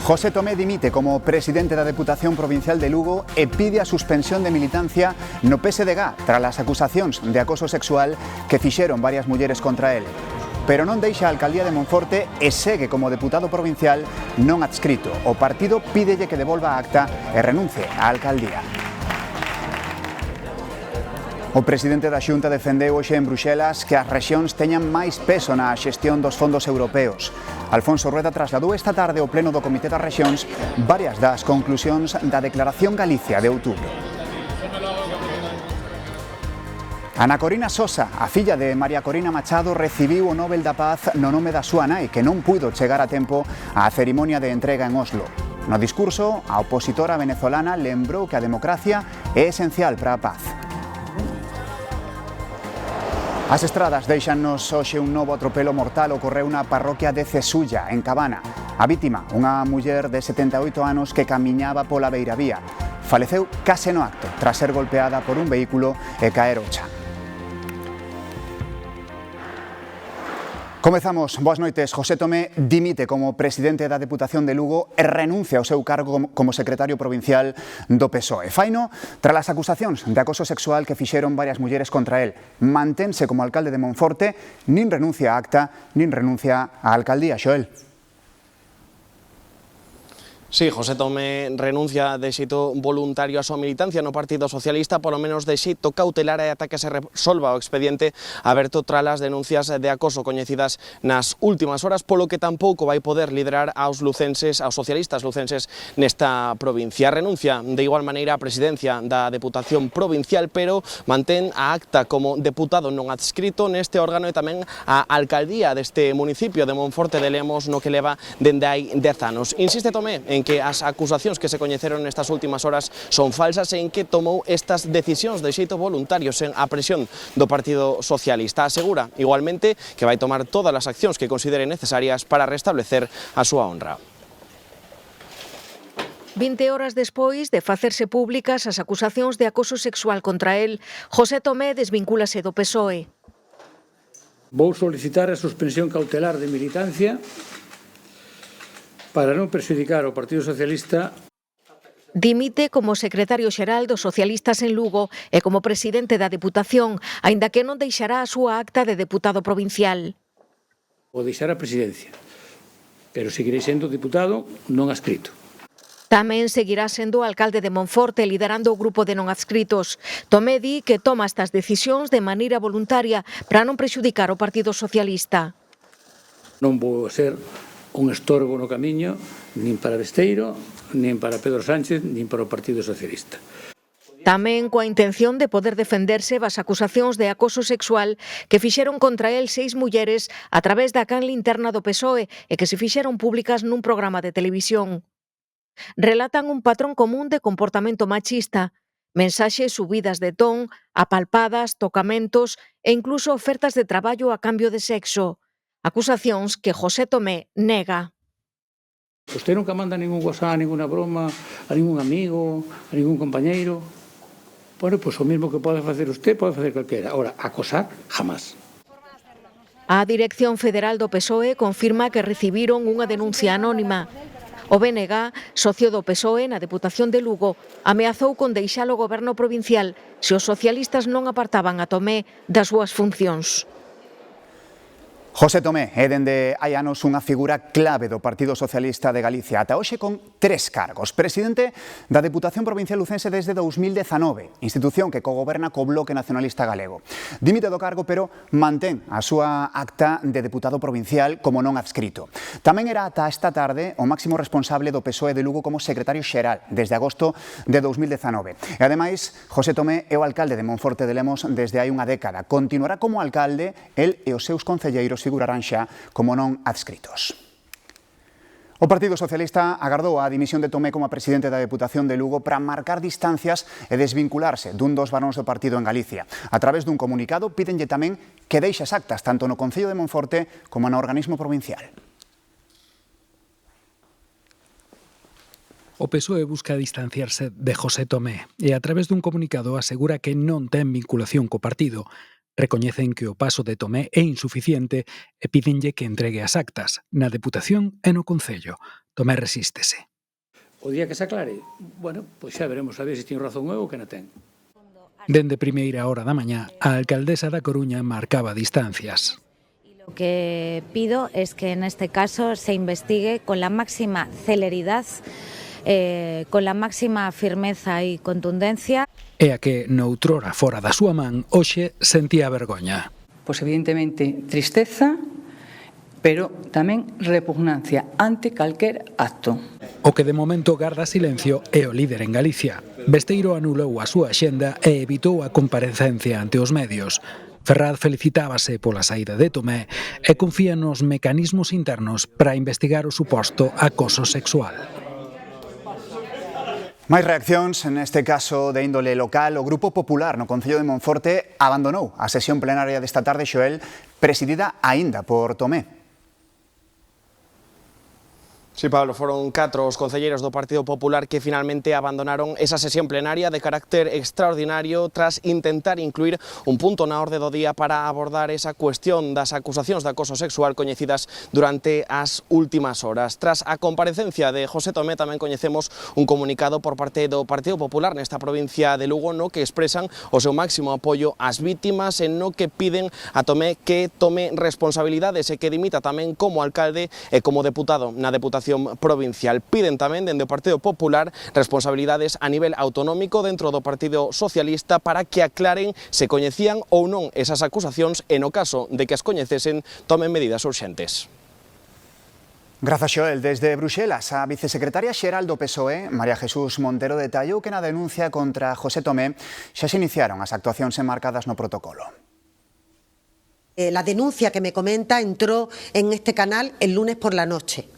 José Tomé dimite como presidente da Deputación Provincial de Lugo e pide a suspensión de militancia no PSDG tras as acusacións de acoso sexual que fixeron varias mulleres contra el. Pero non deixa a alcaldía de Monforte e segue como deputado provincial non adscrito. O partido pídelle que devolva a acta e renuncie á alcaldía. O presidente da Xunta defendeu hoxe en Bruxelas que as rexións teñan máis peso na xestión dos fondos europeos. Alfonso Rueda trasladou esta tarde ao pleno do Comité das Rexións varias das conclusións da Declaración Galicia de outubro. Ana Corina Sosa, a filla de María Corina Machado, recibiu o Nobel da Paz no nome da súa nai, que non puido chegar a tempo á cerimonia de entrega en Oslo. No discurso, a opositora venezolana lembrou que a democracia é esencial para a paz. As estradas deixannos hoxe un novo atropelo mortal ocorreu na parroquia de Cesulla, en Cabana. A vítima, unha muller de 78 anos que camiñaba pola beiravía. Faleceu case no acto, tras ser golpeada por un vehículo e caer ao chan. Comezamos. Boas noites. José Tomé dimite como presidente da Deputación de Lugo e renuncia ao seu cargo como secretario provincial do PSOE. Faino tras as acusacións de acoso sexual que fixeron varias mulleres contra el. Mantense como alcalde de Monforte, nin renuncia a acta, nin renuncia á alcaldía. Xoel. Sí, José Tomé renuncia de xeito voluntario a súa militancia no Partido Socialista, polo menos de xeito cautelar e ata que se resolva o expediente aberto tras as denuncias de acoso coñecidas nas últimas horas, polo que tampouco vai poder liderar aos socialistas lucenses nesta provincia. Renuncia de igual maneira a presidencia da Deputación Provincial, pero mantén a acta como deputado non adscrito neste órgano e tamén a alcaldía deste municipio de Monforte de Lemos, no que leva dende hai 10 anos. Insiste Tomé en que as acusacións que se coñeceron nestas últimas horas son falsas e en que tomou estas decisións de xeito voluntario sen a presión do Partido Socialista. Asegura igualmente que vai tomar todas as accións que considere necesarias para restablecer a súa honra. 20 horas despois de facerse públicas as acusacións de acoso sexual contra el, José Tomé desvincúlase do PSOE. Vou solicitar a suspensión cautelar de militancia para non perxudicar o Partido Socialista. Dimite como secretario xeral dos socialistas en Lugo e como presidente da Deputación, aínda que non deixará a súa acta de deputado provincial. Vou deixar a presidencia, pero seguirei sendo deputado non adscrito. Tamén seguirá sendo alcalde de Monforte, liderando o grupo de non adscritos. Tomé di que toma estas decisións de maneira voluntaria para non prexudicar o Partido Socialista. Non vou ser un estorbo no camiño, nin para Besteiro, nin para Pedro Sánchez, nin para o Partido Socialista. Tamén coa intención de poder defenderse das acusacións de acoso sexual que fixeron contra el 6 mulleres a través da canle interna do PSOE e que se fixeron públicas nun programa de televisión. Relatan un patrón común de comportamento machista, mensaxes subidas de ton, apalpadas, tocamentos e incluso ofertas de traballo a cambio de sexo. Acusacións que José Tomé nega. Usted nunca manda ningún WhatsApp, ninguna broma, a ningún amigo, a ningún compañeiro. Bueno, pues o mismo que pode facer usted, pode facer calquera. Ahora, acosar, jamás. A Dirección Federal do PSOE confirma que recibiron unha denuncia anónima. O BNG, socio do PSOE na Deputación de Lugo, ameazou con deixar o goberno provincial se os socialistas non apartaban a Tomé das súas funcións. José Tomé é dende hai anos unha figura clave do Partido Socialista de Galicia, ata hoxe con 3 cargos. Presidente da Deputación Provincial Lucense desde 2019, institución que cogoberna co Bloque Nacionalista Galego. Dimite do cargo, pero mantén a súa acta de deputado provincial como non adscrito. Tamén era ata esta tarde o máximo responsable do PSOE de Lugo como secretario xeral desde agosto de 2019. E ademais, José Tomé é o alcalde de Monforte de Lemos desde hai unha década. Continuará como alcalde, el e os seus concelleiros figurarán xa como non adscritos. O Partido Socialista agardou a dimisión de Tomé como presidente da Deputación de Lugo para marcar distancias e desvincularse dun dos varóns do partido en Galicia. A través dun comunicado pídenlle tamén que deixe as actas tanto no Concello de Monforte como no organismo provincial. O PSOE busca distanciarse de José Tomé e a través dun comunicado asegura que non ten vinculación co partido. Recoñecen que o paso de Tomé é insuficiente e pídenlle que entregue as actas na Deputación e no Concello. Tomé resístese. O día que se aclare, bueno, pois xa veremos a ver se ten razón eu ou que non ten. Dende primeira hora da mañá, a alcaldesa da Coruña marcaba distancias. Lo que pido es que en este caso se investigue con la máxima celeridad, con la máxima firmeza y contundencia. E a que, noutrora fora da súa man, hoxe sentía vergoña. Pois evidentemente tristeza, pero tamén repugnancia ante calquer acto. O que de momento garda silencio é o líder en Galicia. Besteiro anulou a súa axenda e evitou a comparecencia ante os medios. Ferraz felicitábase pola saída de Tomé e confía nos mecanismos internos para investigar o suposto acoso sexual. Máis reaccións, neste caso de índole local. O Grupo Popular no Concello de Monforte abandonou a sesión plenaria desta tarde, Xoel, presidida aínda por Tomé. Sí, Pablo, foron 4 os concelleiros do Partido Popular que finalmente abandonaron esa sesión plenaria de carácter extraordinario tras intentar incluir un punto na orde do día para abordar esa cuestión das acusacións de acoso sexual coñecidas durante as últimas horas. Tras a comparecencia de José Tomé tamén coñecemos un comunicado por parte do Partido Popular nesta provincia de Lugo no que expresan o seu máximo apoio ás vítimas e no que piden a Tomé que tome responsabilidades e que dimita tamén como alcalde e como deputado na Deputación Provincial. Piden tamén dende o Partido Popular responsabilidades a nivel autonómico dentro do Partido Socialista para que aclaren se coñecían ou non esas acusacións e no caso de que as coñecesen tomen medidas urxentes. Grazas, Xoel. Desde Bruxelas, a vicesecretaria xeral do PSOE, María Jesús Montero, detallou que na denuncia contra José Tomé xa se iniciaron as actuacións enmarcadas no protocolo. La denuncia que me comenta entró en este canal el lunes por la noche.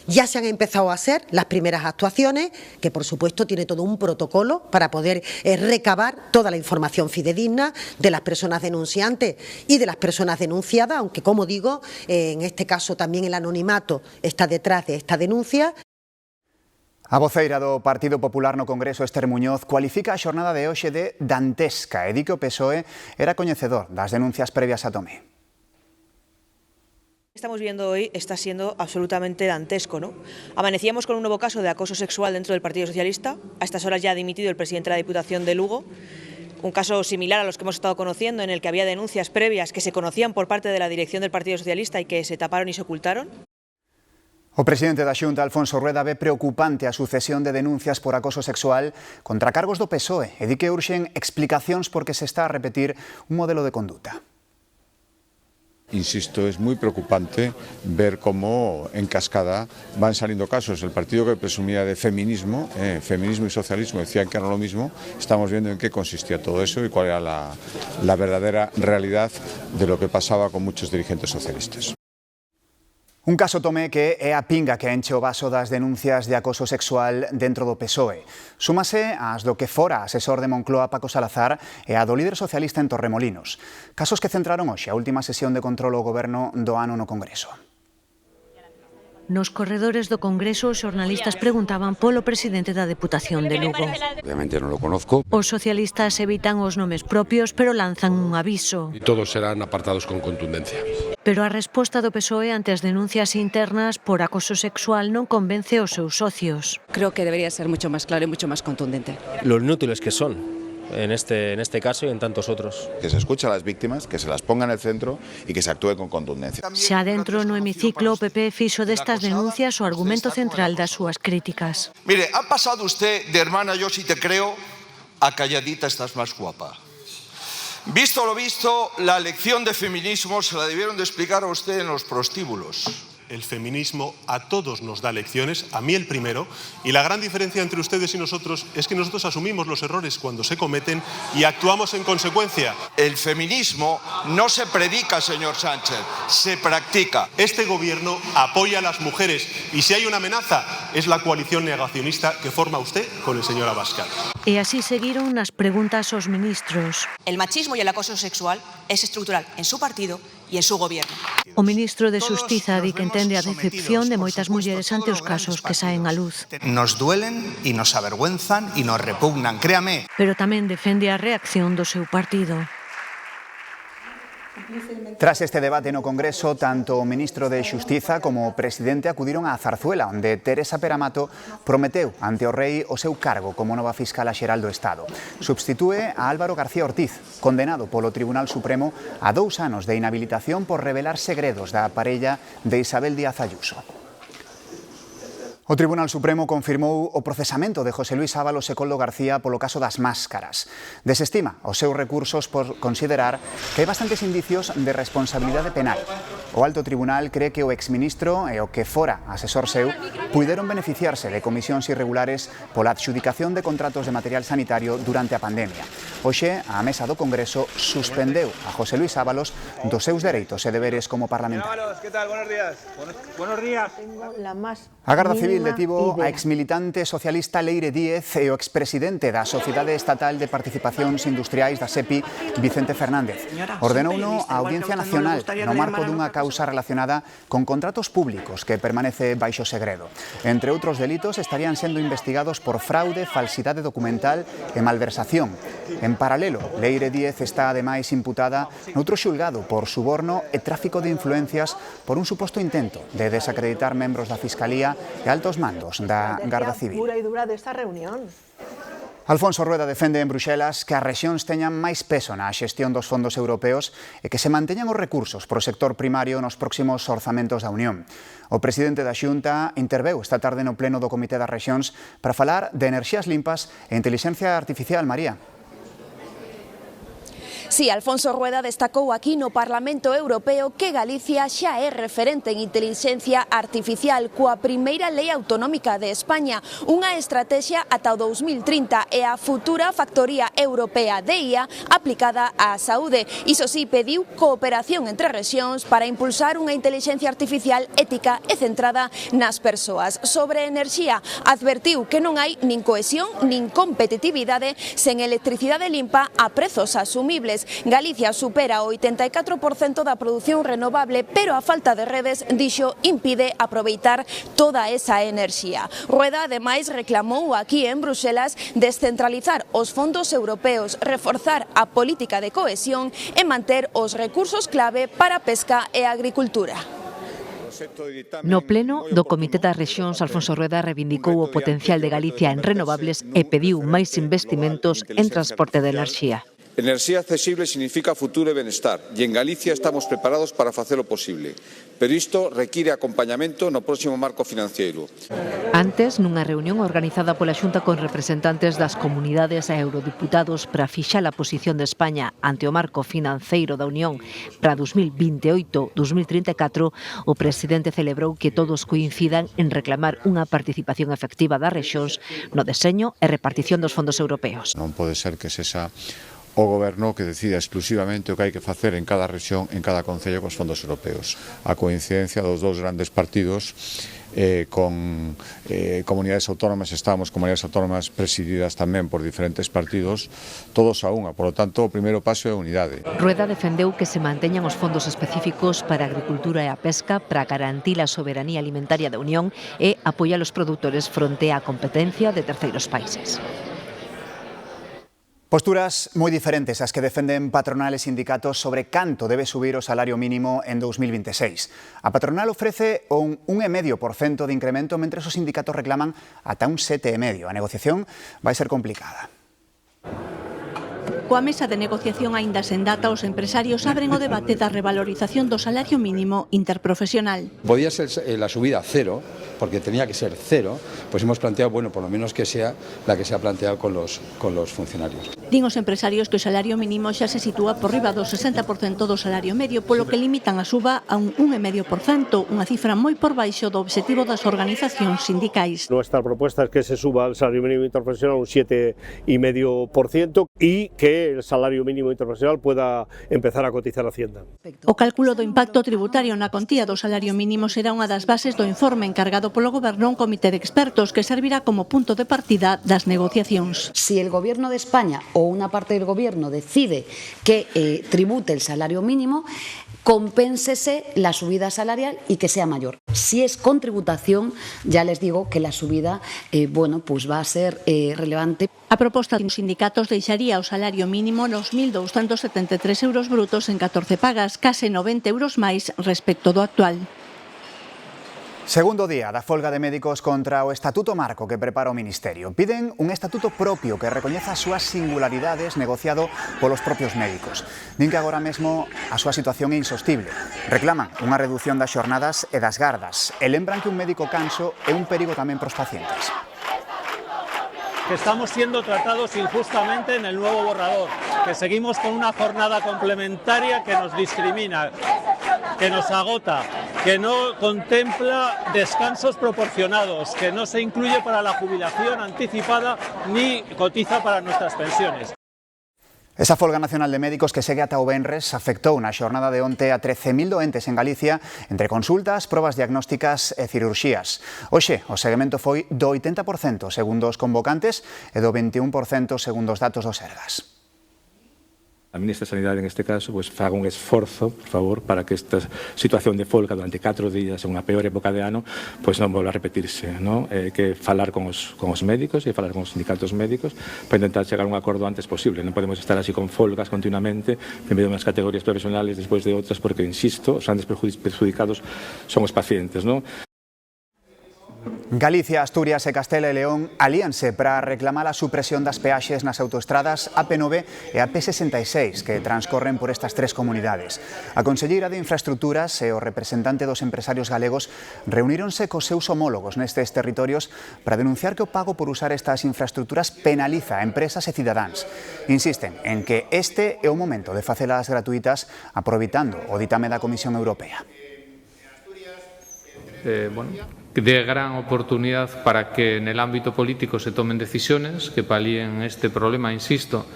Ya se han empezado a hacer las primeras actuaciones, que por supuesto tiene todo un protocolo para poder recabar toda la información fidedigna de las personas denunciantes y de las personas denunciadas, aunque como digo, en este caso también el anonimato está detrás de esta denuncia. A voceira do Partido Popular no Congreso, Esther Muñoz, cualifica a xornada de hoxe de dantesca e di que o PSOE era coñecedor das denuncias previas a Tomé. Estamos viendo hoy está siendo absolutamente dantesco, ¿no? Amanecíamos con un nuevo caso de acoso sexual dentro del Partido Socialista. A estas horas ya ha dimitido el presidente de la Diputación de Lugo. Un caso similar a los que hemos estado conociendo, en el que había denuncias previas que se conocían por parte de la dirección del Partido Socialista y que se taparon y se ocultaron. O presidente da Xunta, Alfonso Rueda, ve preocupante a sucesión de denuncias por acoso sexual contra cargos do PSOE e di que urxen explicacións porque se está a repetir un modelo de conduta. Insisto, es muy preocupante ver cómo en cascada van saliendo casos. El partido que presumía de feminismo, feminismo y socialismo decían que era lo mismo. Estamos viendo en qué consistía todo eso y cuál era la verdadera realidad de lo que pasaba con muchos dirigentes socialistas. Un caso, Tomé, que é a pinga que enche o vaso das denuncias de acoso sexual dentro do PSOE. Súmase ás do que fora asesor de Moncloa, Paco Salazar, e a do líder socialista en Torremolinos. Casos que centraron hoxe a última sesión de control ao goberno do ano no Congreso. Nos corredores do Congreso, os xornalistas preguntaban polo presidente da Deputación de Lugo. Obviamente non lo conozco. Os socialistas evitan os nomes propios, pero lanzan un aviso. Y todos serán apartados con contundencia. Pero a resposta do PSOE ante as denuncias internas por acoso sexual non convence os seus socios. Creo que debería ser mucho más claro y mucho más contundente. Lo inútiles que son. En este caso y en tantos otros. Que se escuche a las víctimas, que se las ponga en el centro y que se actúe con contundencia. Xa dentro no hemiciclo, o PP fixo destas denuncias o argumento central das súas críticas. Mire, ha pasado usted de hermana yo si te creo a calladita estás más guapa. Visto lo visto, la lección de feminismo se la debieron de explicar a usted en los prostíbulos. El feminismo a todos nos da lecciones, a mí el primero, y la gran diferencia entre ustedes y nosotros es que nosotros asumimos los errores cuando se cometen y actuamos en consecuencia. El feminismo no se predica, señor Sánchez, se practica. Este gobierno apoya a las mujeres y si hay una amenaza es la coalición negacionista que forma usted con el señor Abascal. E así seguiron nas preguntas aos ministros. El machismo y el acoso sexual es estructural en su partido y en su gobierno. O ministro de Xustiza di que entende a decepción de moitas mulleres ante os casos que saen á luz. Nos duelen y nos avergüenzan y nos repugnan, créame. Pero tamén defende a reacción do seu partido. Tras este debate no Congreso, tanto o ministro de Xustiza como o presidente acudiron á Zarzuela, onde Teresa Peramato prometeu ante o rei o seu cargo como nova fiscala xeral do Estado. Substitúe a Álvaro García Ortiz, condenado polo Tribunal Supremo a 2 anos de inhabilitación por revelar segredos da parella de Isabel Díaz Ayuso. O Tribunal Supremo confirmou o procesamento de José Luis Ábalos e Coldo García polo caso das máscaras. Desestima os seus recursos por considerar que hai bastantes indicios de responsabilidade penal. O Alto Tribunal cree que o exministro e o que fora asesor seu puideron beneficiarse de comisións irregulares pola adxudicación de contratos de material sanitario durante a pandemia. Hoxe, a mesa do Congreso suspendeu a José Luis Ábalos dos seus dereitos e deberes como parlamentario. ¿Qué tal? Buenos días. Buenos días. A Garda Civil detivo a exmilitante socialista Leire Díez e o expresidente da Sociedade Estatal de Participacións Industriais da SEPI, Vicente Fernández. Ordenouno a Audiencia Nacional no marco dunha causa relacionada con contratos públicos que permanece baixo segredo. Entre outros delitos estarían sendo investigados por fraude, falsidade documental e malversación. En paralelo, Leire Díez está ademais imputada noutro xulgado por suborno e tráfico de influencias por un suposto intento de desacreditar membros da Fiscalía e altos mandos da Garda Civil. Pura e dura desta reunión. Alfonso Rueda defende en Bruxelas que as rexións teñan máis peso na xestión dos fondos europeos e que se manteñan os recursos para o sector primario nos próximos orzamentos da Unión. O presidente da Xunta interveu esta tarde no pleno do Comité das Rexións para falar de enerxías limpas e intelixencia artificial. María. Sí, Alfonso Rueda destacou aquí no Parlamento Europeo que Galicia xa é referente en intelixencia artificial coa primeira lei autonómica de España, unha estrategia ata o 2030 e a futura factoría europea de IA aplicada á saúde. Iso sí, pediu cooperación entre rexións para impulsar unha intelixencia artificial ética e centrada nas persoas. Sobre enerxía, advertiu que non hai nin cohesión nin competitividade sen electricidade limpa a prezos asumibles. Galicia supera o 84% da produción renovable, pero a falta de redes, dixo, impide aproveitar toda esa enerxía. Rueda, ademais, reclamou aquí en Bruxelas descentralizar os fondos europeos, reforzar a política de cohesión e manter os recursos clave para a pesca e a agricultura. No pleno do Comité das Rexións, Alfonso Rueda reivindicou o potencial de Galicia en renovables e pediu máis investimentos en transporte de enerxía. Enerxía accesible significa futuro e benestar e en Galicia estamos preparados para facelo posible. Pero isto require acompañamento no próximo marco financeiro. Antes, nunha reunión organizada pola Xunta con representantes das comunidades e eurodiputados para fixar a posición de España ante o marco financeiro da Unión para 2028-2034, o presidente celebrou que todos coincidan en reclamar unha participación efectiva das rexións no deseño e repartición dos fondos europeos. Non pode ser que sexa o goberno que decida exclusivamente o que hai que facer en cada rexión, en cada concello cos fondos europeos. A coincidencia dos dous grandes partidos con comunidades autónomas, estábamos comunidades autónomas presididas tamén por diferentes partidos, todos a unha. Por lo tanto, o primeiro paso é a unidade. Rueda defendeu que se manteñan os fondos específicos para a agricultura e a pesca para garantir a soberanía alimentaria da Unión e apoiar os produtores fronte á competencia de terceiros países. Posturas moi diferentes as que defenden patronal e sindicatos sobre canto debe subir o salario mínimo en 2026. A patronal ofrece un 1,5% de incremento, mentres os sindicatos reclaman ata un 7,5%. A negociación vai ser complicada. Coa mesa de negociación aínda sen data, os empresarios abren o debate da revalorización do salario mínimo interprofesional. Podía ser la subida cero, porque tenía que ser cero, pues hemos planteado, bueno, por lo menos que sea la que se ha planteado con los funcionarios. Din os empresarios que o salario mínimo xa se sitúa por riba do 60% do salario medio, polo que limitan a suba a un 1,5%, unha cifra moi por baixo do obxectivo das organizacións sindicais. Nuestra propuesta es que se suba el salario mínimo interprofesional un 7,5% y que el salario mínimo interprofesional pueda empezar a cotizar a Hacienda. O cálculo do impacto tributario na contía do salario mínimo será unha das bases do informe encargado creado polo Goberno un comité de expertos que servirá como punto de partida das negociacións. Si el Gobierno de España o una parte del Gobierno decide que tribute el salario mínimo, compénsese la subida salarial y que sea mayor. Si es con tributación, ya les digo que la subida va a ser relevante. A proposta dos sindicatos deixaría o salario mínimo nos 1.273 euros brutos en 14 pagas, case 90 euros máis respecto do actual. Segundo día da folga de médicos contra o Estatuto Marco que prepara o Ministerio. Piden un estatuto propio que recoñeza as súas singularidades negociado polos propios médicos. Din que agora mesmo a súa situación é insostible. Reclaman unha reducción das xornadas e das gardas. E lembran que un médico canso é un perigo tamén pros pacientes. Que estamos siendo tratados injustamente en el nuevo borrador, que seguimos con una jornada complementaria que nos discrimina, que nos agota, que no contempla descansos proporcionados, que no se incluye para la jubilación anticipada ni cotiza para nuestras pensiones. Esa folga nacional de médicos que segue ata o venres afectou na xornada de onte a 13.000 doentes en Galicia entre consultas, probas diagnósticas e cirurxías. Hoxe, o seguimento foi do 80% segundo os convocantes e do 21% segundo os datos do Sergas. A Ministra de Sanidade, en este caso, faga un esforzo, por favor, para que esta situación de folga durante 4 días en unha peor época de ano non volva a repetirse, non? Que falar con os médicos e falar con os sindicatos médicos para intentar chegar a un acordo antes posible. Non podemos estar así con folgas continuamente en medio de unhas categorías profesionales despois de outras, porque, insisto, os grandes perjudicados son os pacientes, non? Galicia, Asturias e Castela e León alíanse para reclamar a supresión das peaxes nas autoestradas AP9 e AP66 que transcorren por estas tres comunidades. A Conselleira de Infraestructuras e o representante dos empresarios galegos reuníronse cos seus homólogos nestes territorios para denunciar que o pago por usar estas infraestructuras penaliza a empresas e cidadáns. Insisten en que este é o momento de facelas gratuitas aproveitando o ditame da Comisión Europea. De gran oportunidad para que en el ámbito político se tomen decisiones que palíen este problema, insisto,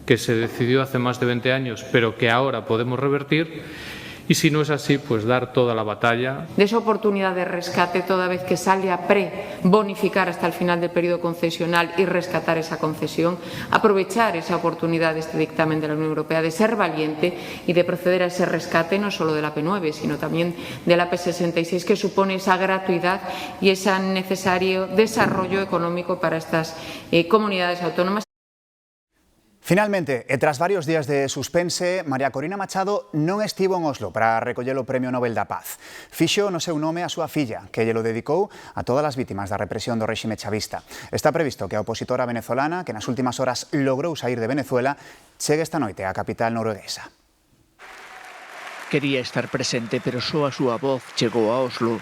que se decidió hace más de 20 años, pero que ahora podemos revertir. Y si no es así, pues dar toda la batalla. De esa oportunidad de rescate toda vez que sale a bonificar hasta el final del periodo concesional y rescatar esa concesión, aprovechar esa oportunidad de este dictamen de la Unión Europea de ser valiente y de proceder a ese rescate no solo de la AP9, sino también de la AP66, que supone esa gratuidad y ese necesario desarrollo económico para estas comunidades autónomas. Finalmente, e tras varios días de suspense, María Corina Machado non estivo en Oslo para recoller o Premio Nobel da Paz. Fixo no seu nome a súa filla, que lle lo dedicou a todas as vítimas da represión do réxime chavista. Está previsto que a opositora venezolana, que nas últimas horas logrou saír de Venezuela, chegue esta noite á capital norueguesa. Quería estar presente, pero só a súa voz chegou a Oslo.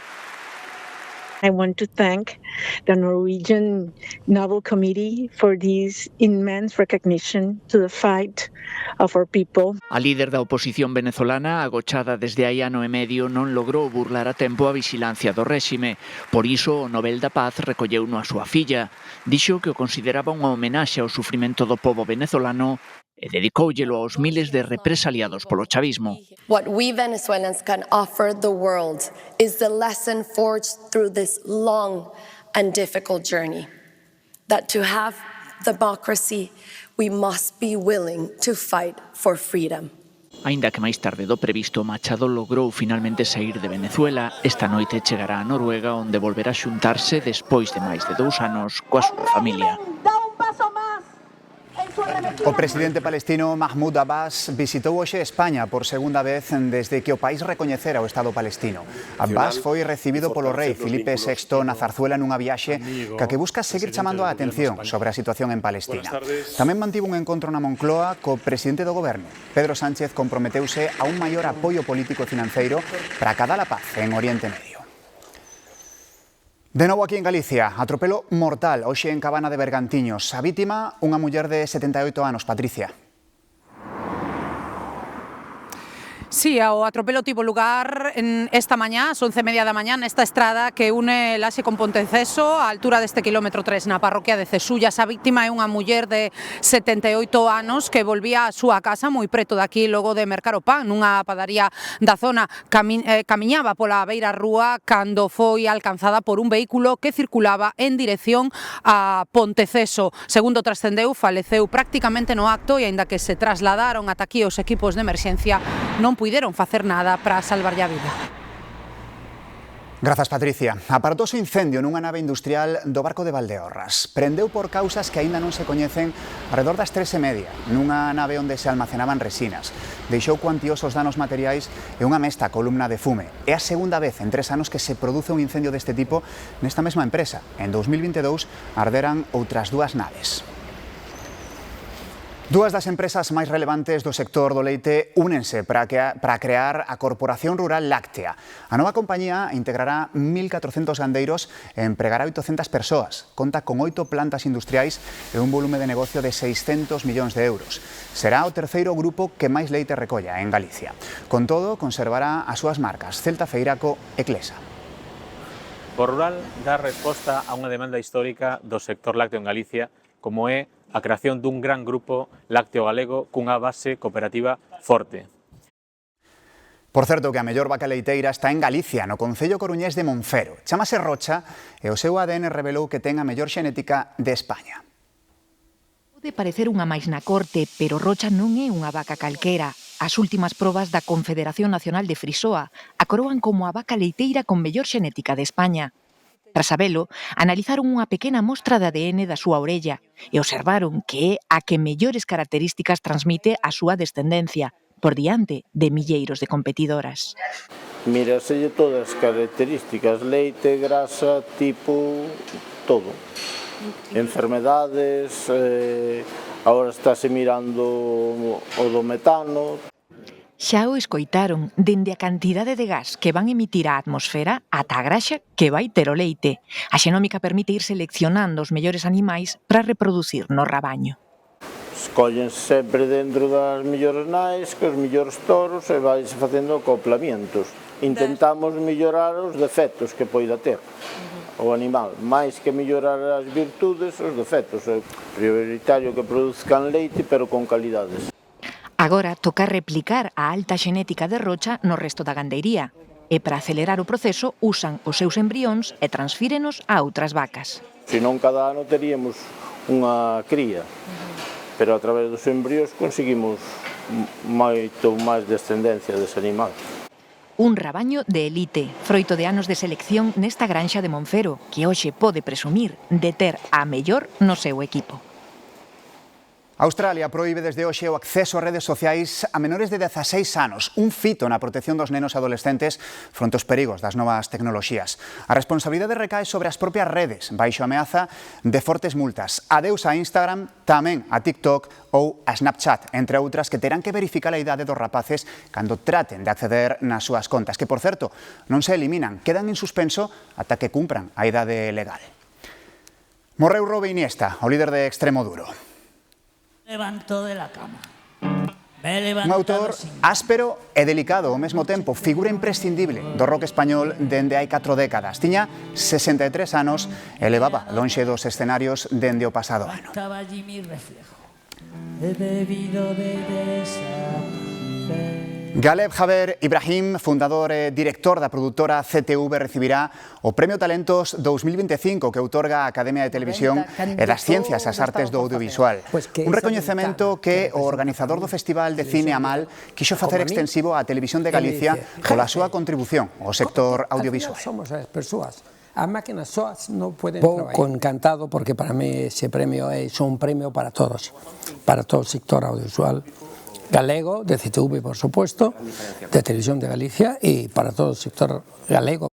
I want to thank the Norwegian Nobel Committee for this immense recognition to the fight of our people. A líder da oposición venezolana, agochada desde hai ano e medio, non logrou burlar a tempo a vixilancia do réxime. Por iso, o Nobel da Paz recolleuno a súa filla. Dixo que o consideraba unha homenaxe ao sufrimento do pobo venezolano e dedicóullelo aos miles de represaliados polo chavismo. What we Venezuelans can offer the world is the lesson forged through this long and difficult journey. That to have democracy, we must be willing to fight for freedom. Aínda que máis tarde do previsto, Machado logrou finalmente saír de Venezuela. Esta noite chegará a Noruega, onde volverá a xuntarse despois de máis de 2 anos coa súa familia. O presidente palestino Mahmoud Abbas visitou hoxe España por segunda vez desde que o país recoñecera o Estado palestino. Abbas foi recibido polo rei Filipe VI na Zarzuela nunha viaxe que busca seguir chamando a atención sobre a situación en Palestina. Tamén mantivo un encontro na Moncloa co presidente do goberno. Pedro Sánchez comprometeuse a un maior apoio político e financeiro para acadar a paz en Oriente Medio. De novo aquí en Galicia, atropelo mortal hoxe en Cabana de Bergantiños. A vítima, unha muller de 78 anos, Patricia. Sí, o atropelo tivo lugar esta mañá, ás 11:30 da mañá, nesta estrada que une Laxe con Ponteceso, á altura deste quilómetro 3, na parroquia de Cesullas. A víctima é unha muller de 78 anos que volvía á súa casa moi preto daqui logo de mercar o pan nunha padaría da zona. Camiñaba pola beira rúa cando foi alcanzada por un vehículo que circulaba en dirección a Ponteceso. Segundo trascendeu, faleceu prácticamente no acto e aínda que se trasladaron ata aquí os equipos de emerxencia, non puideron facer nada para salvarlle a vida. Grazas, Patricia. Apartouse o incendio nunha nave industrial do barco de Valdeorras. Prendeu por causas que aínda non se coñecen alrededor das 3:30, nunha nave onde se almacenaban resinas. Deixou cuantiosos danos materiais e unha mesta columna de fume. É a segunda vez en 3 anos que se produce un incendio deste tipo nesta mesma empresa. En 2022 arderan outras 2 naves. Dúas das empresas máis relevantes do sector do leite únense para crear a Corporación Rural Láctea. A nova compañía integrará 1.400 gandeiros e empregará 800 persoas. Conta con 8 plantas industriais e un volume de negocio de 600 millóns de euros. Será o terceiro grupo que máis leite recolla en Galicia. Con todo, conservará as súas marcas Celta Feiraco e Clesa. O rural dá resposta a unha demanda histórica do sector lácteo en Galicia, como é a creación dun gran grupo lácteo galego cunha base cooperativa forte. Por certo, que a mellor vaca leiteira está en Galicia, no concello coruñés de Monfero. Chámase Rocha e o seu ADN revelou que ten a mellor xenética de España. Pode parecer unha máis na corte, pero Rocha non é unha vaca calquera. As últimas probas da Confederación Nacional de Frisoa a coroan como a vaca leiteira con mellor xenética de España. Tras sabelo, analizaron unha pequena mostra de ADN da súa orella e observaron que é a que mellores características transmite a súa descendencia, por diante de milleiros de competidoras. Míraselle todas as características, leite, grasa, tipo, todo. Enfermedades, agora estáse mirando o do metano. Xa o escoitaron, dende a cantidade de gas que van emitir á atmosfera ata a graxa que vai ter o leite. A xenómica permite ir seleccionando os mellores animais para reproducir no rabaño. Escollense sempre dentro das mellores nais, que os mellores toros, e vais facendo acoplamientos. Intentamos mellorar os defectos que poida ter o animal, máis que mellorar as virtudes, os defectos. É prioritario que produzcan leite, pero con calidades. Agora toca replicar a alta xenética de Rocha no resto da gandeiría e para acelerar o proceso usan os seus embrións e transfírenos a outras vacas. Senón cada ano teríamos unha cría, pero a través dos embrións conseguimos moito máis descendencia dese animal. Un rabaño de elite, froito de anos de selección nesta granxa de Monfero, que hoxe pode presumir de ter a mellor no seu equipo. Australia proíbe desde hoxe o acceso a redes sociais a menores de 16 anos, un fito na protección dos nenos e adolescentes fronte aos perigos das novas tecnoloxías. A responsabilidade recae sobre as propias redes, baixo ameaza de fortes multas. Adeus a Instagram, tamén a TikTok ou a Snapchat, entre outras que terán que verificar a idade dos rapaces cando traten de acceder nas súas contas, que, por certo, non se eliminan, quedan en suspenso ata que cumpran a idade legal. Morreu Robe Iniesta, o líder de Extremoduro. Levanto de la cama. Un autor áspero e delicado ao mesmo tempo, figura imprescindible do rock español dende hai 4 décadas. Tiña 63 anos e levaba lonxe dos escenarios dende o pasado ano. Estaba allí mi reflejo. He bebido de desaparecer. Galeb Jaber Ibrahim, fundador e director da produtora CTV, recibirá o Premio Talentos 2025 que outorga a Academia de Televisión e das Ciencias e as Artes do Audiovisual. Un recoñecemento que o organizador do Festival de Cine Amal quixo facer extensivo á Televisión de Galicia pola súa contribución ao sector audiovisual. Somos as persoas. As máquinas soas non poden traballar. Pouco encantado porque para mí ese premio é un premio para todos, para todo o sector audiovisual galego, de CTV, por supuesto, de Televisión de Galicia e para todo o sector galego.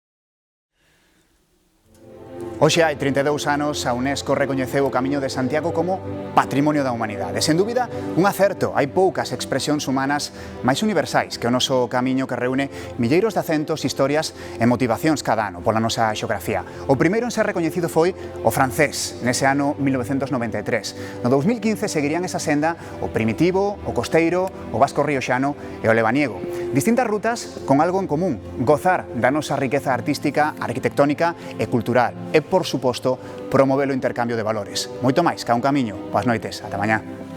Hoxe hai 32 anos a Unesco recoñeceu o Camiño de Santiago como Patrimonio da Humanidade. Sen dúbida, un acerto. Hai poucas expresións humanas máis universais que o noso camiño que reúne milleiros de acentos, historias e motivacións cada ano pola nosa xeografía. O primeiro en ser recoñecido foi o francés, nese ano 1993. No 2015 seguirían esa senda o primitivo, o costeiro, o vasco rioxano e o lebaniego. Distintas rutas con algo en común, gozar da nosa riqueza artística, arquitectónica e cultural. E, por suposto, promover o intercambio de valores. Moito máis que a un camiño. Boas noites, ata mañá.